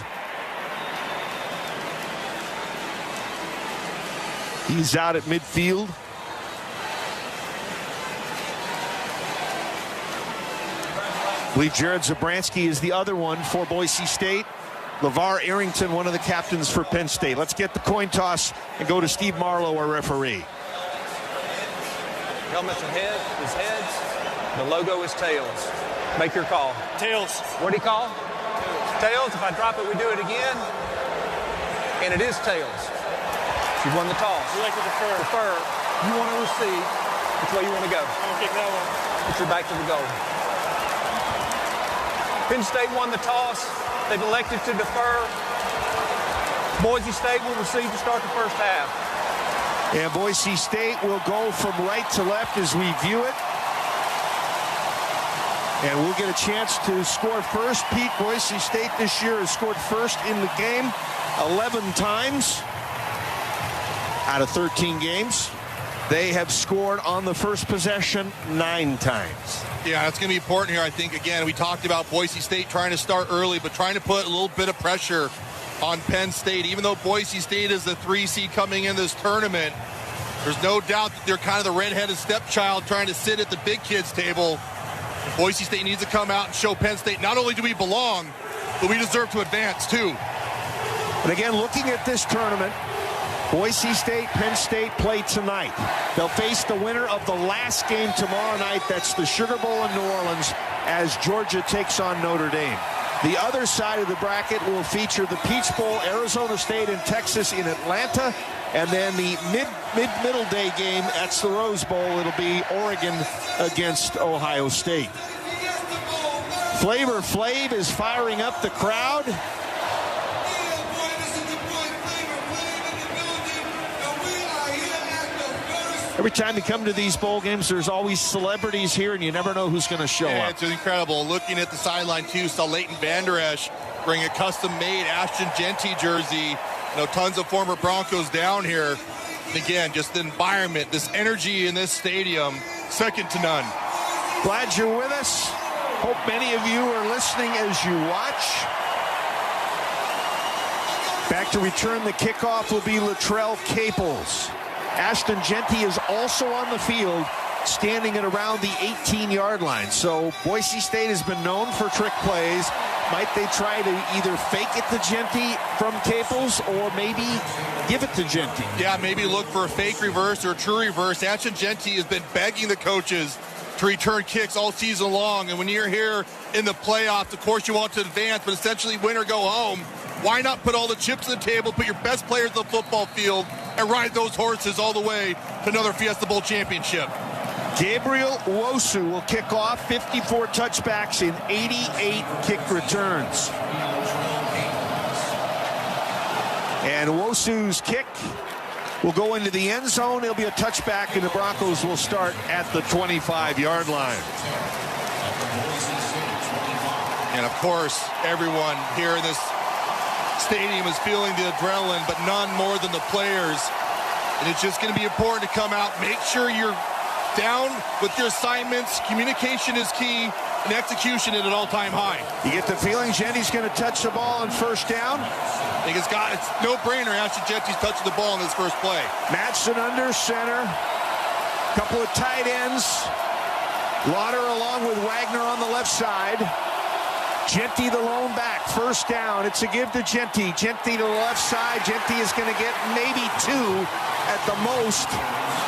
He's out at midfield. I believe Jared Zabransky is the other one for Boise State. LeVar Arrington, one of the captains for Penn State. Let's get the coin toss and go to Steve Marlowe, our referee. Helmets and heads is heads. The logo is tails. Make your call. Tails. What do you call? Tails. If I drop it, we do it again. And it is tails. You won the toss. You like to defer. Defer. You want to receive. Which way you want to go? I'm going to kick that one. Put your back to the goal. Penn State won the toss. They've elected to defer. Boise State will receive to start the first half. And Boise State will go from right to left as we view it. And we'll get a chance to score first. Pete, Boise State this year has scored first in the game 11 times out of 13 games. They have scored on the first possession 9 times. Yeah, it's going to be important here, I think. Again, we talked about Boise State trying to start early, but trying to put a little bit of pressure on Penn State. Even though Boise State is the 3 seed coming in this tournament, there's no doubt that they're kind of the redheaded stepchild trying to sit at the big kids table. And Boise State needs to come out and show Penn State not only do we belong, but we deserve to advance too. And again, looking at this tournament, Boise State, Penn State play tonight. They'll face the winner of the last game tomorrow night. That's the Sugar Bowl in New Orleans as Georgia takes on Notre Dame. The other side of the bracket will feature the Peach Bowl, Arizona State and Texas in Atlanta. And then the middle day game, that's the Rose Bowl. It'll be Oregon against Ohio State. Flavor Flav is firing up the crowd. Every time you come to these bowl games, there's always celebrities here, and you never know who's going to show up. It's incredible. Looking at the sideline, too, saw Leighton Vander Esch bring a custom-made Ashton Genty jersey. You know, tons of former Broncos down here. And again, just the environment, this energy in this stadium, second to none. Glad you're with us. Hope many of you are listening as you watch. Back to return the kickoff will be Latrell Caples. Ashton Genty is also on the field, standing at around the 18-yard line. So Boise State has been known for trick plays. Might they try to either fake it to Genty from Caples or maybe give it to Genty? Yeah, maybe look for a fake reverse or a true reverse. Ashton Genty has been begging the coaches to return kicks all season long. And when you're here in the playoffs, of course you want to advance, but essentially win or go home. Why not put all the chips on the table, put your best players on the football field, and ride those horses all the way to another Fiesta Bowl championship? Gabriel Wosu will kick off, 54 touchbacks in 88 kick returns. And Wosu's kick will go into the end zone. It'll be a touchback, and the Broncos will start at the 25-yard line. And, of course, everyone here in this stadium is feeling the adrenaline, but none more than the players. And it's just going to be important to come out, make sure you're down with your assignments. Communication is key, and execution at an all-time high. You get the feeling Genty's going to touch the ball on first down? think it's no-brainer. Ashton Genty's touching the ball in this first play. Madsen under center. Couple of tight ends. Lauder along with Wagner on the left side. Genty the lone back, first down. It's a give to Genty. Genty to the left side. Genty is going to get maybe 2 at the most.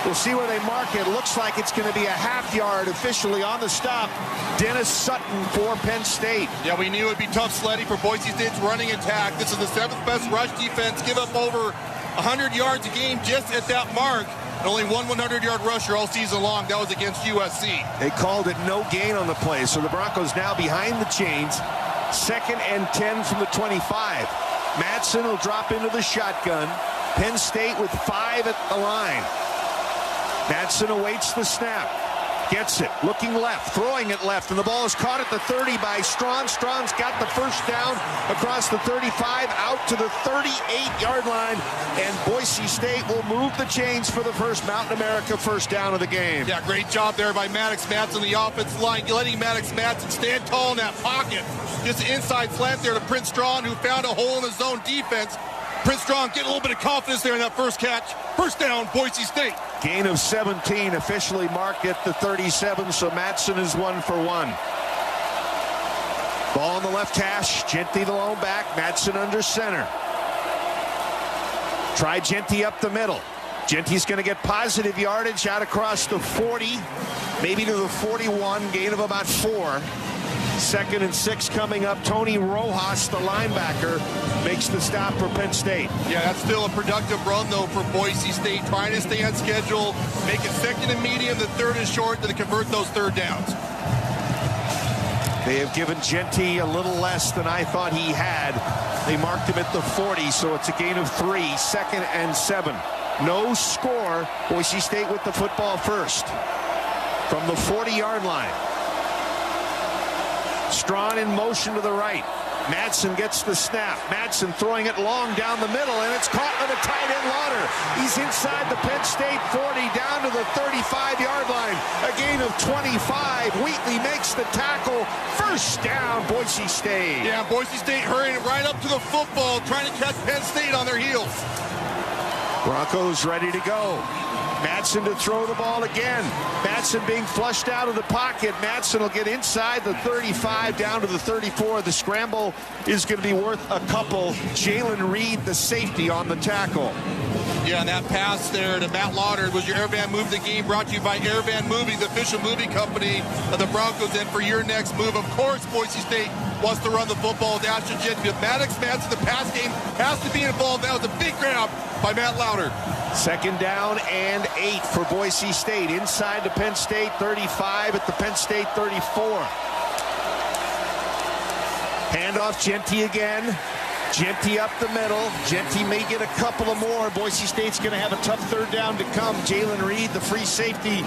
We'll see where they mark it. Looks like it's going to be a half yard officially on the stop. Dennis Sutton for Penn State. Yeah, we knew it would be tough sledding for Boise State's running attack. This is the 7th best rush defense. Give up over 100 yards a game just at that mark. And only one 100-yard rusher all season long. That was against USC. They called it no gain on the play, so the Broncos now behind the chains. 2nd and 10 from the 25. Madsen will drop into the shotgun. Penn State with 5 at the line. Madsen awaits the snap. Gets it. Looking left. Throwing it left. And the ball is caught at the 30 by Strong. Strong's got the first down across the 35 out to the 38-yard line. And Boise State will move the chains for the first Mountain America first down of the game. Yeah, great job there by Maddox Madsen on the offensive line, letting Maddox Madsen stand tall in that pocket. Just an inside slant there to Prince Strong, who found a hole in his zone defense. Prince Strong getting a little bit of confidence there in that first catch. First down, Boise State. Gain of 17 officially marked at the 37, so Madsen is 1 for 1. Ball on the left hash. Genty the lone back. Madsen under center. Try Genty up the middle. Genty's going to get positive yardage out across the 40, maybe to the 41. Gain of about 4. 2nd and 6 coming up. Tony Rojas, the linebacker, makes the stop for Penn State. Yeah, that's still a productive run, though, for Boise State. Trying to stay on schedule, make it 2nd and medium, the 3rd and short, to convert those 3rd downs. They have given Genty a little less than I thought he had. They marked him at the 40, so it's a gain of 3, 2nd and 7. No score. Boise State with the football first. From the 40-yard line. Strong in motion to the right. Madsen gets the snap. Madsen throwing it long down the middle, and it's caught by the tight end Lauder. He's inside the Penn State 40, down to the 35-yard line. A gain of 25. Wheatley makes the tackle. First down, Boise State. Yeah, Boise State hurrying right up to the football, trying to catch Penn State on their heels. Broncos ready to go. Madsen to throw the ball again. Madsen being flushed out of the pocket. Madsen will get inside the 35 down to the 34. The scramble is going to be worth a couple. Jalen Reed, the safety, on the tackle. Yeah, and that pass there to Matt Lauder was your Airvan Move the Game, brought to you by Airvan Movies, the official movie company of the Broncos. And for your next move, of course, Boise State wants to run the football with Ashton Genty. With Maddox Madsen, the pass game has to be involved. That was a big grab by Matt Lauder. 2nd down and 8 for Boise State. Inside the Penn State 35 at the Penn State 34. Handoff Genty again. Genty up the middle. Genty may get a couple of more. Boise State's going to have a tough 3rd down to come. Jalen Reed, the free safety,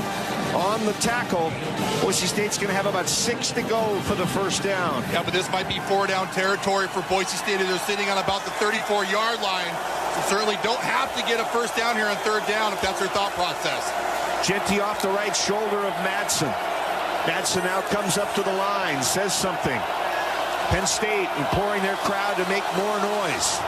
on the tackle. Boise State's going to have about 6 to go for the first down. Yeah, but this might be 4-down territory for Boise State. They're sitting on about the 34-yard line. So certainly don't have to get a first down here on 3rd down if that's their thought process. Genty off the right shoulder of Madsen. Madsen now comes up to the line, says something. Penn State imploring their crowd to make more noise.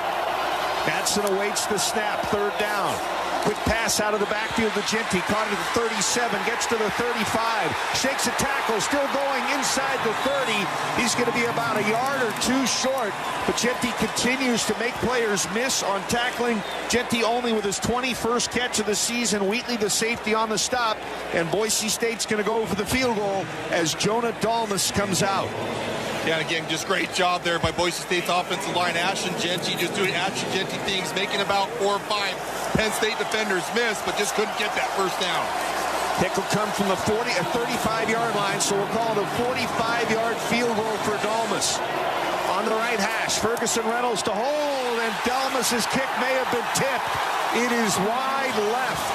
Madsen awaits the snap, 3rd down. Quick pass out of the backfield to Genty, caught it at the 37, gets to the 35, shakes a tackle, still going inside the 30. He's going to be about a yard or 2 short, but Genty continues to make players miss on tackling. Genty only with his 21st catch of the season. Wheatley, the safety, on the stop, and Boise State's going to go for the field goal as Jonah Dalmas comes out. Yeah, and again, just great job there by Boise State's offensive line. Ashton Genty just doing Ashton Genty things, making about 4 or 5 Penn State defenders miss, but just couldn't get that first down. Kick will come from the 35-yard line, so we'll call it a 45-yard field goal for Dalmas. On the right hash, Ferguson Reynolds to hold, and Dalmas's kick may have been tipped. It is wide left,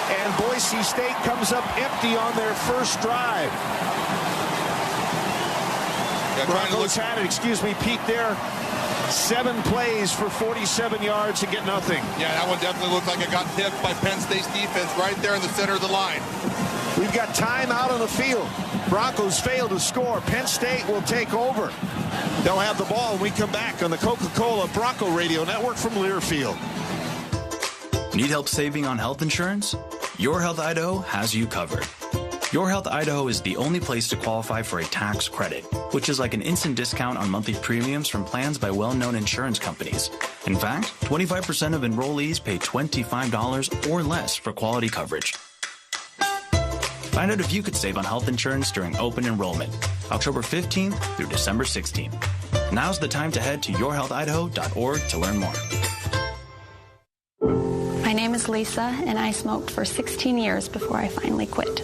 and Boise State comes up empty on their first drive. Broncos had it, peek there. 7 plays for 47 yards and get nothing. Yeah, that one definitely looked like it got tipped by Penn State's defense right there in the center of the line. We've got time out on the field. Broncos fail to score. Penn State will take over. They'll have the ball when we come back on the Coca-Cola Bronco Radio Network from Learfield. Need help saving on health insurance? Your Health Idaho has you covered. Your Health Idaho is the only place to qualify for a tax credit, which is like an instant discount on monthly premiums from plans by well-known insurance companies. In fact, 25% of enrollees pay $25 or less for quality coverage. Find out if you could save on health insurance during open enrollment, October 15th through December 16th. Now's the time to head to yourhealthidaho.org to learn more. My name is Lisa, and I smoked for 16 years before I finally quit.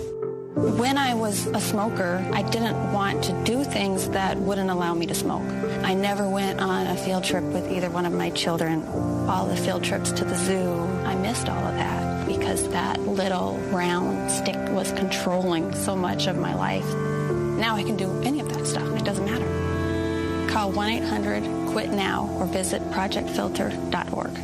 When I was a smoker, I didn't want to do things that wouldn't allow me to smoke. I never went on a field trip with either one of my children. All the field trips to the zoo, I missed all of that because that little round stick was controlling so much of my life. Now I can do any of that stuff, and it doesn't matter. Call 1-800-QUIT-NOW or visit projectfilter.org.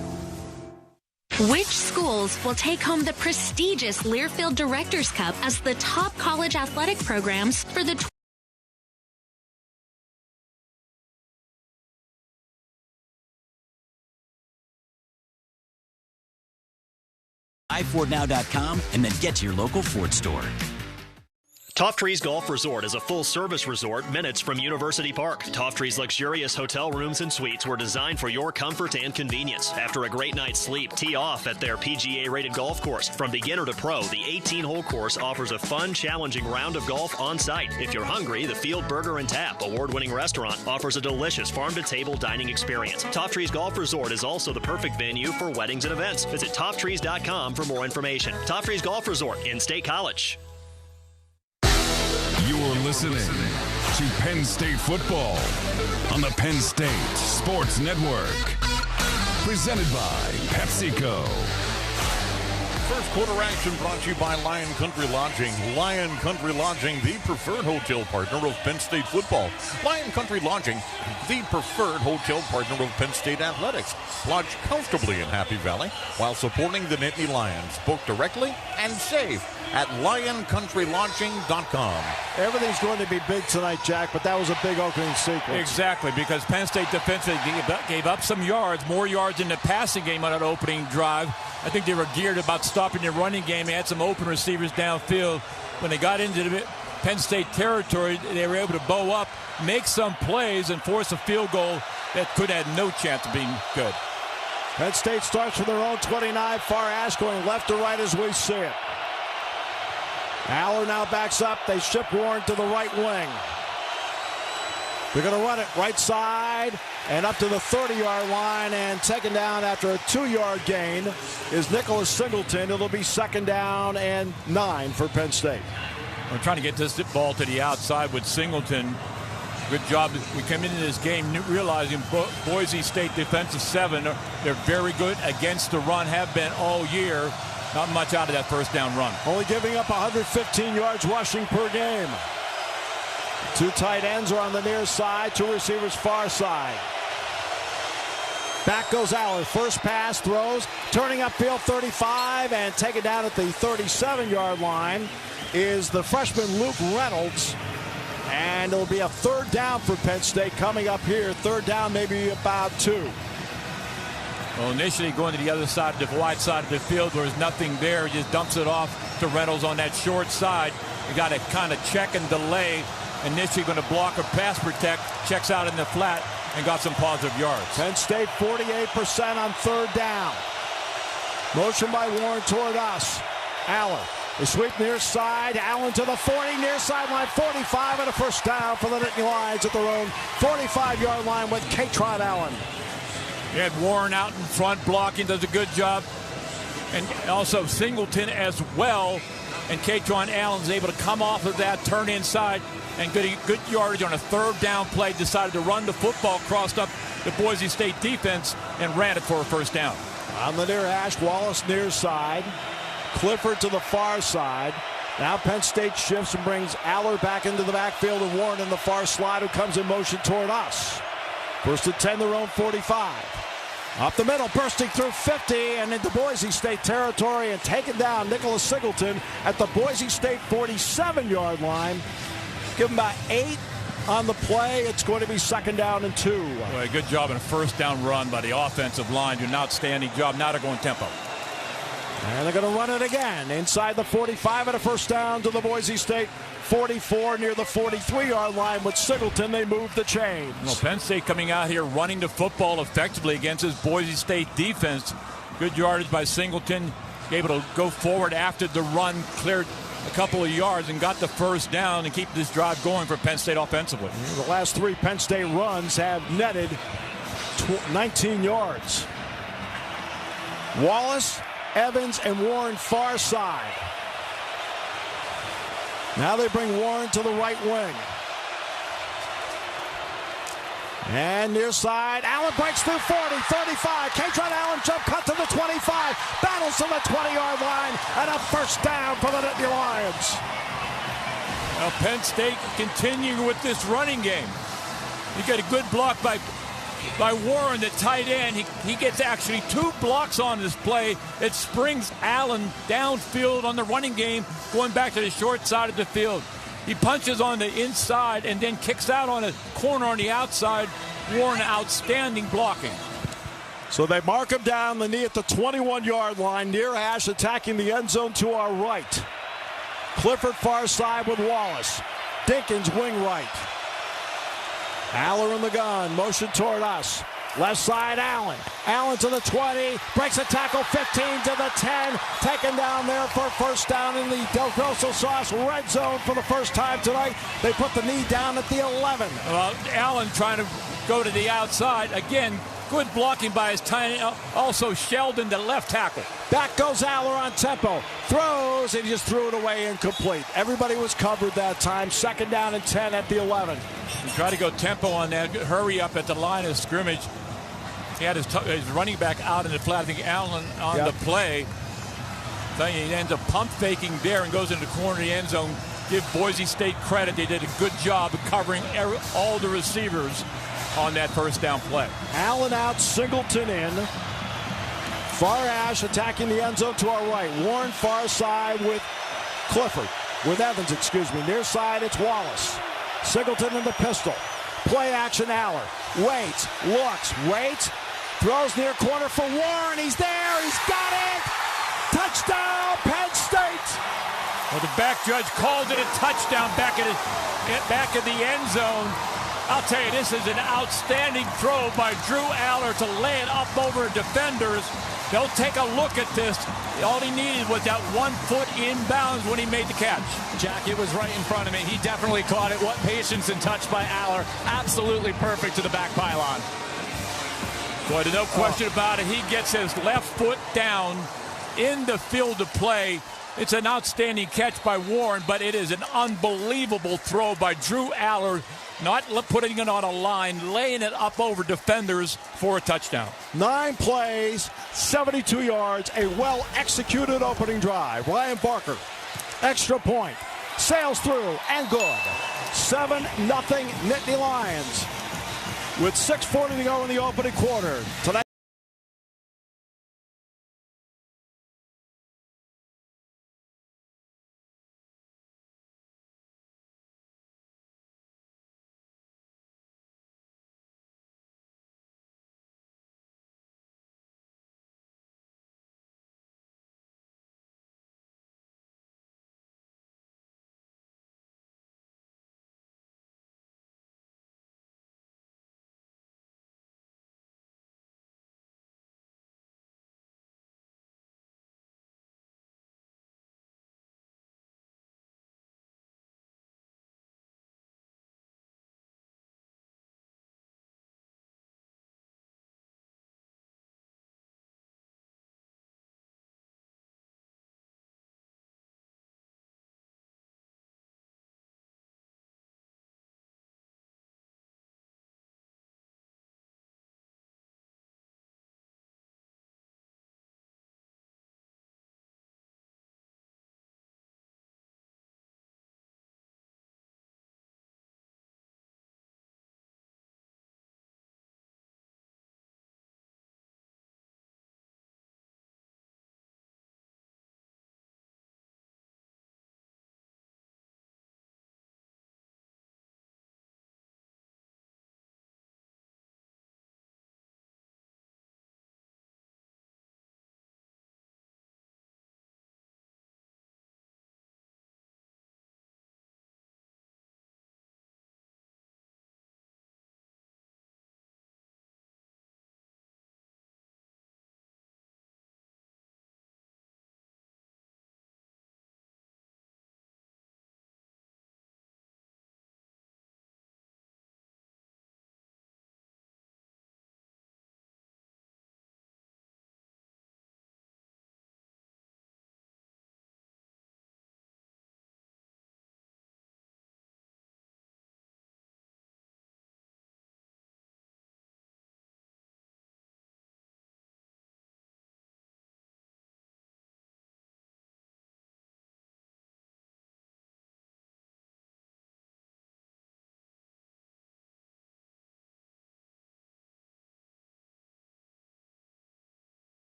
Which schools will take home the prestigious Learfield Directors Cup as the top college athletic programs for the iFordNow.com and then get to your local Ford store. Toff Trees Golf Resort is a full-service resort minutes from University Park. Toff Trees' luxurious hotel rooms and suites were designed for your comfort and convenience. After a great night's sleep, tee off at their PGA-rated golf course. From beginner to pro, the 18-hole course offers a fun, challenging round of golf on site. If you're hungry, the Field Burger and Tap, award-winning restaurant, offers a delicious farm-to-table dining experience. Toff Trees Golf Resort is also the perfect venue for weddings and events. Visit tofftrees.com for more information. Toff Trees Golf Resort in State College. You're listening to Penn State football on the Penn State Sports Network. Presented by PepsiCo. First quarter action brought to you by Lion Country Lodging. Lion Country Lodging, the preferred hotel partner of Penn State football. Lion Country Lodging, the preferred hotel partner of Penn State athletics. Lodge comfortably in Happy Valley while supporting the Nittany Lions. Book directly and save at lioncountrylodging.com. Everything's going to be big tonight, Jack, but that was a big opening sequence. Exactly, because Penn State defensively gave up some yards, more yards in the passing game on that opening drive. I think they were geared about stopping the running game. They had some open receivers downfield. When they got into the Penn State territory, they were able to bow up, make some plays, and force a field goal that could have no chance of being good. Penn State starts from their own 29, far hash, going left to right as we see it. Aller now backs up. They ship Warren to the right wing. They're going to run it right side and up to the 30-yard line, and taken down after a 2-yard gain is Nicholas Singleton. It'll be 2nd down and 9 for Penn State. We're trying to get this ball to the outside with Singleton. Good job. We came into this game realizing Boise State defensive 7, they're very good against the run, have been all year. Not much out of that first down run. Only giving up 115 yards rushing per game. 2 tight ends are on the near side, 2 receivers far side. Back goes Aller. First pass, throws, turning upfield 35, and taken down at the 37-yard line is the freshman Luke Reynolds. And it'll be a 3rd down for Penn State coming up here. 3rd down, maybe about 2. Well, initially going to the other side, the wide side of the field, where there's nothing there. He just dumps it off to Reynolds on that short side. You got to kind of check and delay. Initially going to block or pass protect. Checks out in the flat and got some positive yards. Penn State 48% on 3rd down. Motion by Warren toward us. Allen. The sweep near side. Allen to the 40, near sideline 45, and a 1st down for the Nittany Lions at their own 45-yard line with Katron Allen. You had Warren out in front blocking, does a good job. And also Singleton as well. And Katron Allen's able to come off of that, turn inside, and good yardage on a 3rd down play. Decided to run the football, crossed up the Boise State defense, and ran it for a 1st down. On the near hash, Wallace near side. Clifford to the far side. Now Penn State shifts and brings Aller back into the backfield, and Warren in the far slot, who comes in motion toward us. 1st and 10, their own 45. Up the middle, bursting through 50 and into Boise State territory, and taken down Nicholas Singleton at the Boise State 47-yard line. Give them about 8 on the play. It's going to be 2nd down and 2. Well, good job in a first down run by the offensive line. An outstanding job. Now they're going tempo. And they're going to run it again inside the 45 and a first down to the Boise State 44 near the 43-yard line with Singleton. They move the chains. Well, Penn State coming out here running the football effectively against his Boise State defense. Good yardage by Singleton. Able to go forward after the run, cleared a couple of yards and got the first down and keep this drive going for Penn State offensively. The last 3 Penn State runs have netted 19 yards. Wallace, Evans, and Warren far side. Now they bring Warren to the right wing. And near side, Allen breaks through 40, 35. Katron Allen jump cut to the 25. Battles to the 20-yard line. And a first down for the Nittany Lions. Now Penn State continuing with this running game. You get a good block by Warren, the tight end. He gets actually 2 blocks on this play. It springs Allen downfield on the running game, going back to the short side of the field. He punches on the inside and then kicks out on a corner on the outside. Warren, outstanding blocking. So they mark him down the knee at the 21-yard line. Near hash attacking the end zone to our right. Clifford far side with Wallace. Dinkins wing right. Aller in the gun, motion toward us. Left side, Allen. Allen to the 20, breaks a tackle, 15 to the 10. Taken down there for first down in the Del Grosso Sauce red zone for the first time tonight. They put the knee down at the 11. Well, Allen trying to go to the outside. Again, good blocking by his tiny, also Sheldon, the left tackle. Back goes Aller on tempo. Throws, and he just threw it away incomplete. Everybody was covered that time. 2nd down and 10 at the 11. He tried to go tempo on that, hurry up at the line of scrimmage. He had his running back out in the flat. I think Allen on the play. He ends up pump faking there and goes into the corner of the end zone. Give Boise State credit. They did a good job of covering all the receivers on that first down play. Allen out, Singleton in. Far hash attacking the end zone to our right. Warren far side with Clifford. With Evans, excuse me. Near side, it's Wallace. Singleton in the pistol. Play action, Aller. Waits, looks, waits. Throws near corner for Warren. He's there. He's got it. Touchdown, Penn State. Well, the back judge called it a touchdown back at the end zone. I'll tell you, this is an outstanding throw by Drew Aller to lay it up over defenders. They'll take a look at this. All he needed was that 1 foot inbounds when he made the catch. Jack, it was right in front of me. He definitely caught it. What patience and touch by Aller. Absolutely perfect to the back pylon. Boy, there's no question about it. He gets his left foot down in the field of play. It's an outstanding catch by Warren, but it is an unbelievable throw by Drew Aller. Not putting it on a line, laying it up over defenders for a touchdown. 9 plays, 72 yards, a well-executed opening drive. Ryan Barker, extra point, sails through, and good. 7-0 Nittany Lions with 6:40 to go in the opening quarter. Tonight.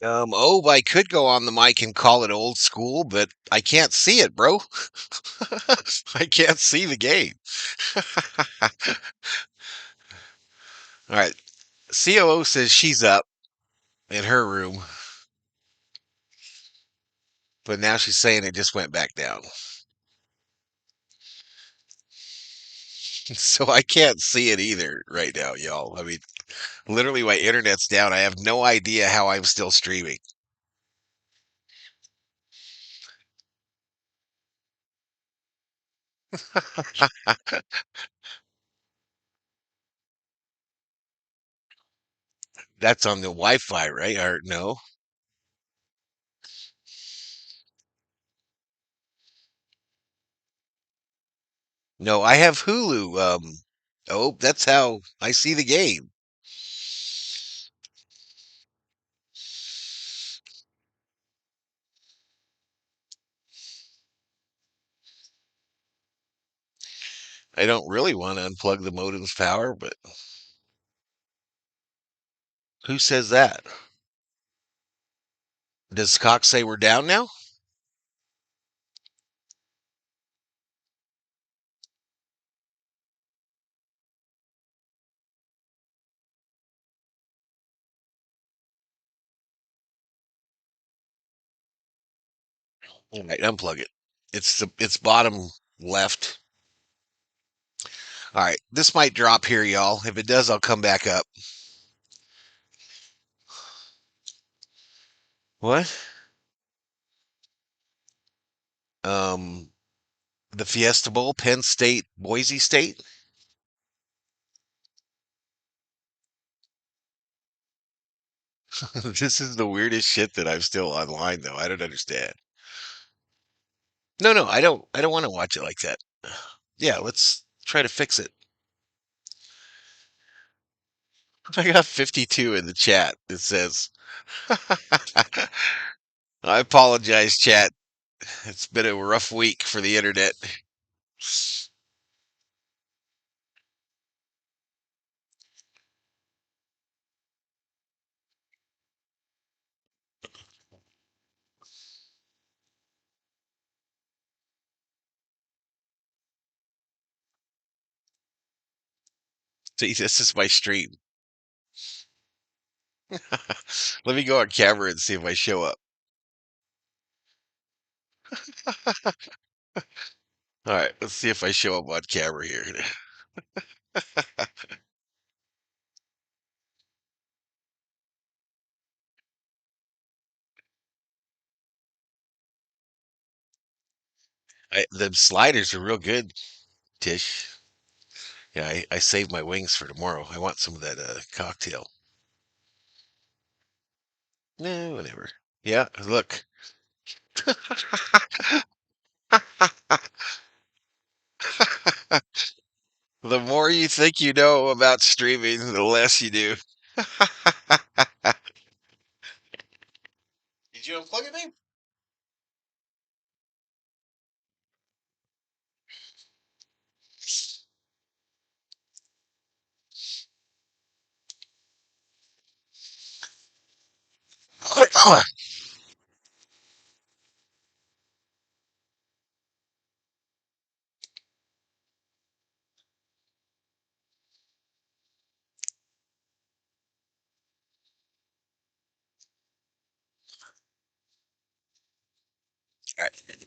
I could go on the mic and call it old school, but I can't see it, bro. I can't see the game. All right. COO says she's up in her room, but now she's saying it just went back down. So I can't see it either right now, y'all. I mean, literally my internet's down. I have no idea how I'm still streaming. That's on the Wi-Fi, right? Or no? No, I have Hulu. That's how I see the game. I don't really want to unplug the modem's power, but who says that? Does Cox say we're down now? All right, unplug it. It's bottom left. All right, this might drop here, y'all. If it does, I'll come back up. What? The Fiesta Bowl, Penn State, Boise State. This is the weirdest shit that I'm still online, though. I don't understand. No, I don't. I don't want to watch it like that. Yeah, let's try to fix it. I got 52 in the chat. It says, I apologize, chat. It's been a rough week for the internet. See, this is my stream. Let me go on camera and see if I show up. All right, let's see if I show up on camera here. The sliders are real good, Tish. Yeah, I saved my wings for tomorrow. I want some of that cocktail. No, whatever. Yeah, look. The more you think you know about streaming, the less you do. Did you unplug it, babe? All right.